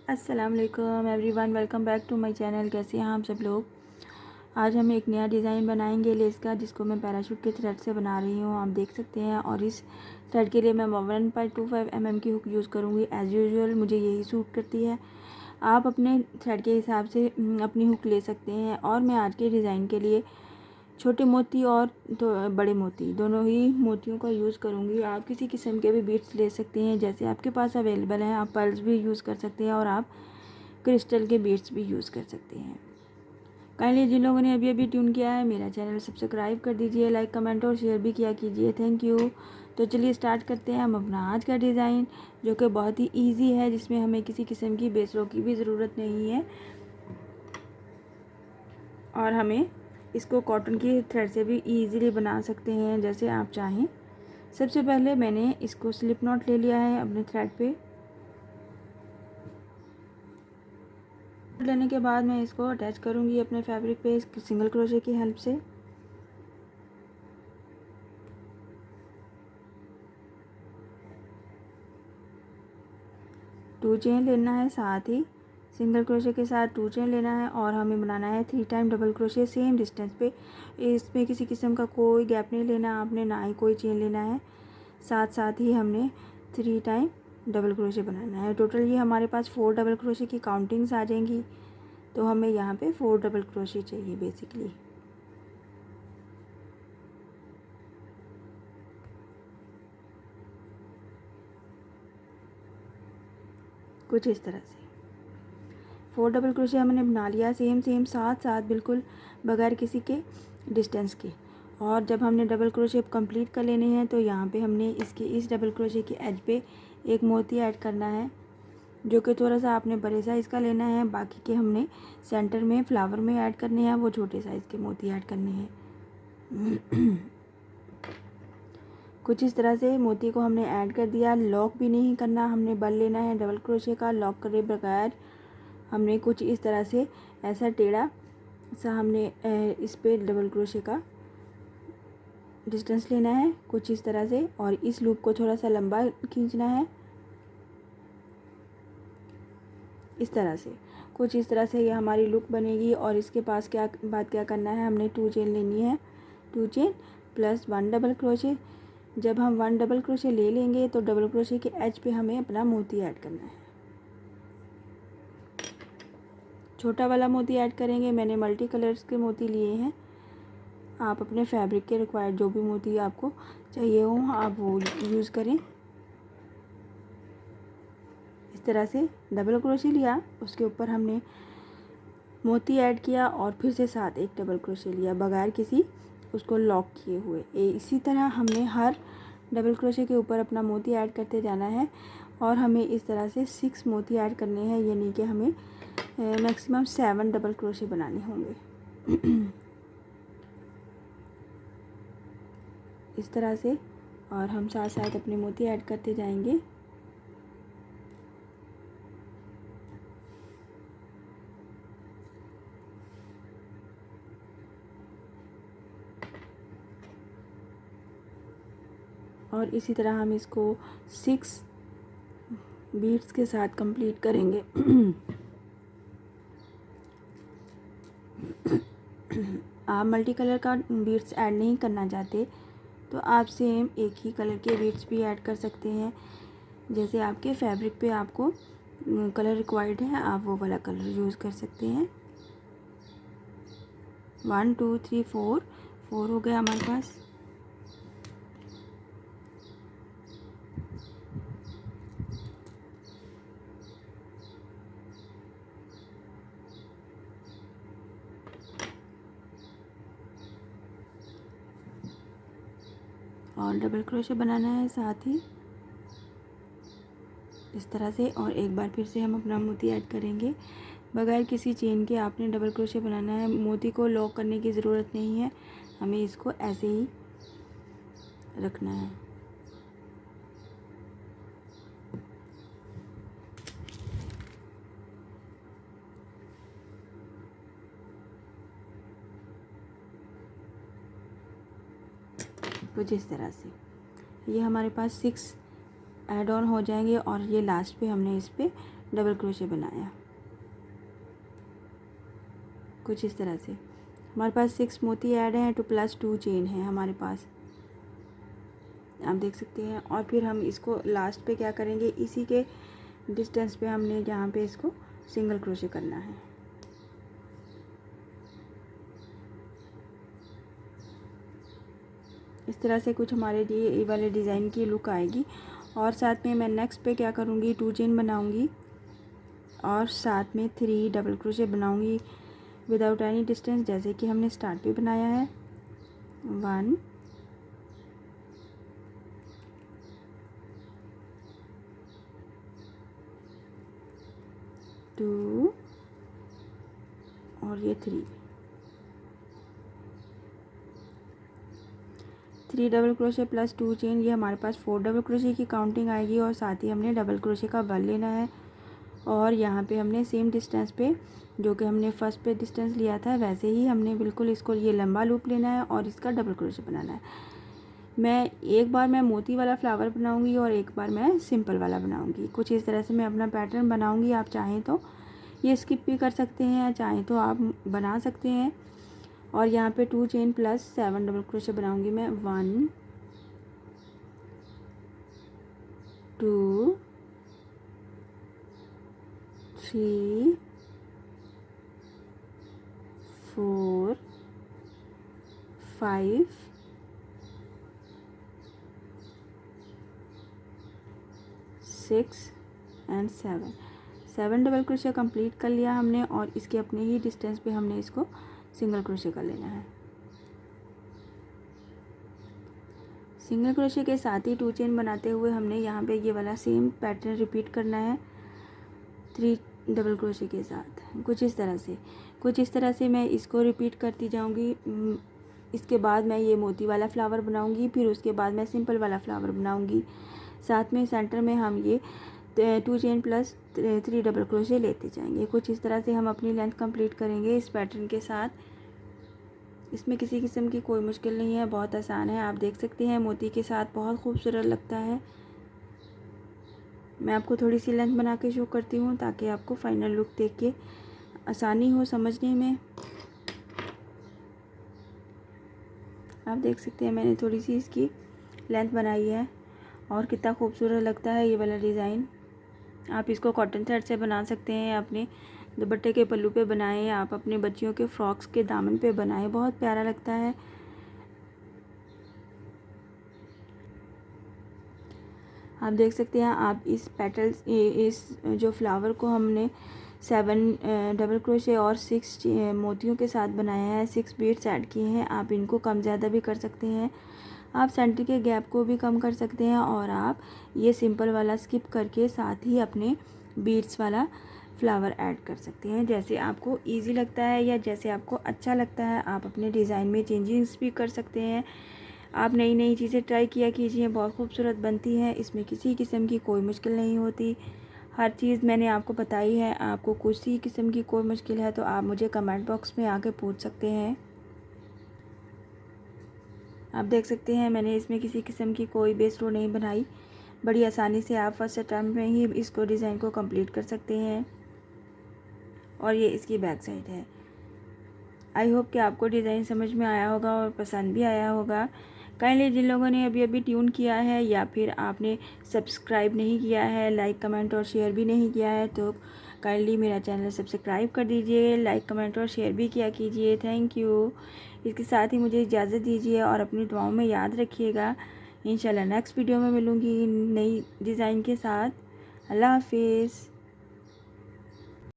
अस्सलाम वालेकुम everyone, welcome back to my channel. कैसे हैं आप सब लोग। आज हम एक नया डिज़ाइन बनाएंगे लेस का, जिसको मैं पैराशूट के थ्रेड से बना रही हूँ, आप देख सकते हैं। और इस थ्रेड के लिए मैं 1.25 mm की हुक यूज़ करूँगी। एज़ यूजुअल मुझे यही सूट करती है। आप अपने थ्रेड के हिसाब से अपनी हुक ले सकते हैं। और मैं आज के डिज़ाइन के लिए छोटे मोती और तो बड़े मोती दोनों ही मोतियों का यूज़ करूँगी। आप किसी किस्म के भी बीड्स ले सकते हैं, जैसे आपके पास अवेलेबल हैं। आप पर्ल्स भी यूज़ कर सकते हैं और आप क्रिस्टल के बीड्स भी यूज़ कर सकते हैं। काइंडली जिन लोगों ने अभी अभी ट्यून किया है मेरा चैनल सब्सक्राइब कर दीजिए, लाइक कमेंट और शेयर भी किया कीजिए। Thank you. तो चलिए स्टार्ट करते हैं हम अपना आज का डिज़ाइन, जो कि बहुत ही ईजी है, जिसमें हमें किसी किस्म की बेसरों की भी ज़रूरत नहीं है। और हमें इसको कॉटन की थ्रेड से भी ईजीली बना सकते हैं, जैसे आप चाहें। सबसे पहले मैंने इसको स्लिप नॉट ले लिया है अपने थ्रेड पे। लेने के बाद मैं इसको अटैच करूँगी अपने फैब्रिक पे सिंगल क्रोशे की हेल्प से। टू चेन लेना है, साथ ही सिंगल क्रोशे के साथ 2 चेन लेना है। और हमें बनाना है 3 time double crochet same distance पे। इसमें किसी किस्म का कोई गैप नहीं लेना आपने, ना ही कोई चेन लेना है। साथ साथ ही हमने 3 टाइम डबल क्रोशे बनाना है। टोटल ये हमारे पास 4 डबल क्रोशे की काउंटिंग्स आ जाएंगी। तो हमें यहाँ पे 4 डबल क्रोशे चाहिए बेसिकली। कुछ इस तरह से 4 डबल क्रोशे हमने बना लिया, सेम साथ साथ बिल्कुल बगैर किसी के डिस्टेंस के। और जब हमने डबल क्रोशे कंप्लीट कर लेने हैं, तो यहाँ पे हमने इसके इस डबल क्रोशे के एज पे एक मोती ऐड करना है, जो कि थोड़ा सा आपने बड़े साइज़ का लेना है। बाकी के हमने सेंटर में फ्लावर में ऐड करने हैं, वो छोटे साइज़ के मोती ऐड करने हैं। कुछ इस तरह से मोती को हमने ऐड कर दिया। लॉक भी नहीं करना, हमने बल लेना है डबल क्रोशे का। लॉक करे बगैर हमने कुछ इस तरह से ऐसा टेढ़ा सा हमने इस पे डबल क्रोशे का डिस्टेंस लेना है कुछ इस तरह से। और इस लूप को थोड़ा सा लंबा खींचना है इस तरह से। कुछ इस तरह से ये हमारी लुक बनेगी। और इसके पास क्या करना है, हमने 2 चेन लेनी है। 2 चेन प्लस 1 डबल क्रोशे। जब हम 1 डबल क्रोशे ले लेंगे, तो डबल क्रोशे के एज पे हमें अपना मोती ऐड करना है। छोटा वाला मोती ऐड करेंगे। मैंने मल्टी कलर्स के मोती लिए हैं। आप अपने फैब्रिक के रिक्वायर्ड जो भी मोती आपको चाहिए हो, आप वो यूज़ करें। इस तरह से डबल क्रोशे लिया, उसके ऊपर हमने मोती ऐड किया और फिर से साथ एक डबल क्रोशे लिया बगैर किसी उसको लॉक किए हुए। इसी तरह हमने हर डबल क्रोशे के ऊपर अपना मोती ऐड करते जाना है। और हमें इस तरह से 6 मोती ऐड करने हैं, यानी कि हमें मैक्सिमम 7 डबल क्रोशे बनाने होंगे। इस तरह से। और हम साथ साथ अपने मोती ऐड करते जाएंगे। और इसी तरह हम इसको 6 बीड्स के साथ कंप्लीट करेंगे। आप मल्टी कलर का बीड्स ऐड नहीं करना चाहते, तो आप सेम एक ही कलर के बीड्स भी ऐड कर सकते हैं। जैसे आपके फैब्रिक पे आपको कलर रिक्वायर्ड है, आप वो वाला कलर यूज़ कर सकते हैं। 1 2 3 4 हो गया हमारे पास। और डबल क्रोशे बनाना है साथ ही इस तरह से। और एक बार फिर से हम अपना मोती ऐड करेंगे बगैर किसी चेन के। आपने डबल क्रोशे बनाना है, मोती को लॉक करने की ज़रूरत नहीं है, हमें इसको ऐसे ही रखना है। कुछ इस तरह से ये हमारे पास 6 ऐड ऑन हो जाएंगे। और ये लास्ट पे हमने इस पर डबल क्रोशे बनाया, कुछ इस तरह से। हमारे पास 6 मोती ऐड हैं तो प्लस 2 चेन है हमारे पास, आप देख सकते हैं। और फिर हम इसको लास्ट पे क्या करेंगे, इसी के डिस्टेंस पे हमने यहाँ पे इसको सिंगल क्रोशे करना है। इस तरह से कुछ हमारे लिए ये वाले डिज़ाइन की लुक आएगी। और साथ में मैं नेक्स्ट पे क्या करूँगी, 2 चेन बनाऊँगी और साथ में 3 डबल क्रोशे बनाऊँगी विदाउट एनी डिस्टेंस, जैसे कि हमने स्टार्ट पे बनाया है। 1 2 और ये 3 डबल क्रोशे प्लस 2 चेन, ये हमारे पास 4 डबल क्रोशे की काउंटिंग आएगी। और साथ ही हमने डबल क्रोशे का बल लेना है और यहाँ पे हमने सेम डिस्टेंस पे, जो कि हमने फर्स्ट पे डिस्टेंस लिया था, वैसे ही हमने बिल्कुल इसको ये लंबा लूप लेना है और इसका डबल क्रोशे बनाना है। एक बार मैं मोती वाला फ्लावर बनाऊंगी और एक बार मैं सिंपल वाला बनाऊंगी। कुछ इस तरह से मैं अपना पैटर्न बनाऊंगी। आप चाहें तो ये स्किप भी कर सकते हैं, चाहें तो आप बना सकते हैं। और यहाँ पे 2 चेन प्लस 7 डबल क्रोशे बनाऊंगी मैं। 1 2 3 4 5 6 एंड 7 डबल क्रोशे कंप्लीट कर लिया हमने। और इसके अपने ही डिस्टेंस पे हमने इसको सिंगल क्रोशे कर लेना है। सिंगल क्रोशे के साथ ही 2 चेन बनाते हुए हमने यहाँ पे ये वाला सेम पैटर्न रिपीट करना है 3 डबल क्रोशे के साथ। कुछ इस तरह से मैं इसको रिपीट करती जाऊँगी। इसके बाद मैं ये मोती वाला फ्लावर बनाऊँगी, फिर उसके बाद मैं सिंपल वाला फ्लावर बनाऊँगी। साथ में सेंटर में हम ये 2 चेन प्लस 3 डबल क्रोशे लेते जाएंगे। कुछ इस तरह से हम अपनी लेंथ कंप्लीट करेंगे इस पैटर्न के साथ। इसमें किसी किस्म की कोई मुश्किल नहीं है, बहुत आसान है। आप देख सकते हैं मोती के साथ बहुत खूबसूरत लगता है। मैं आपको थोड़ी सी लेंथ बना के शो करती हूँ ताकि आपको फाइनल लुक देख के आसानी हो समझने में। आप देख सकते हैं मैंने थोड़ी सी इसकी लेंथ बनाई है और कितना खूबसूरत लगता है ये वाला डिज़ाइन। आप इसको कॉटन थ्रेड से बना सकते हैं, अपने दुपट्टे के पल्लू पे बनाएं, आप अपने बच्चियों के फ्रॉक्स के दामन पे बनाएं, बहुत प्यारा लगता है। आप देख सकते हैं, आप इस पेटल्स इस जो फ्लावर को हमने 7 डबल क्रोशे और 6 मोतियों के साथ बनाया है, 6 बीड्स ऐड किए हैं। आप इनको कम ज़्यादा भी कर सकते हैं, आप सेंटर के गैप को भी कम कर सकते हैं और आप ये सिंपल वाला स्किप करके साथ ही अपने बीड्स वाला फ्लावर ऐड कर सकते हैं। जैसे आपको इजी लगता है या जैसे आपको अच्छा लगता है, आप अपने डिज़ाइन में चेंजेस भी कर सकते हैं। आप नई नई चीज़ें ट्राई किया कीजिए, बहुत खूबसूरत बनती है। इसमें किसी किस्म की कोई मुश्किल नहीं होती, हर चीज़ मैंने आपको बताई है। आपको किसी किस्म की कोई मुश्किल है तो आप मुझे कमेंट बॉक्स में आके पूछ सकते हैं। आप देख सकते हैं मैंने इसमें किसी किस्म की कोई बेस रो नहीं बनाई, बड़ी आसानी से आप फर्स्ट अटैम्प्ट में ही इसको डिज़ाइन को कंप्लीट कर सकते हैं। और ये इसकी बैक साइड है। आई होप कि आपको डिज़ाइन समझ में आया होगा और पसंद भी आया होगा। काइंडली जिन लोगों ने अभी अभी ट्यून किया है या फिर आपने सब्सक्राइब नहीं किया है, लाइक कमेंट और शेयर भी नहीं किया है, तो काइंडली मेरा चैनल सब्सक्राइब कर दीजिए, लाइक कमेंट और शेयर भी किया कीजिए। Thank you. इसके साथ ही मुझे इजाज़त दीजिए और अपनी दुआओं में याद रखिएगा। इंशाल्लाह नेक्स्ट वीडियो में मिलूँगी नई डिज़ाइन के साथ। अल्लाह हाफिज़।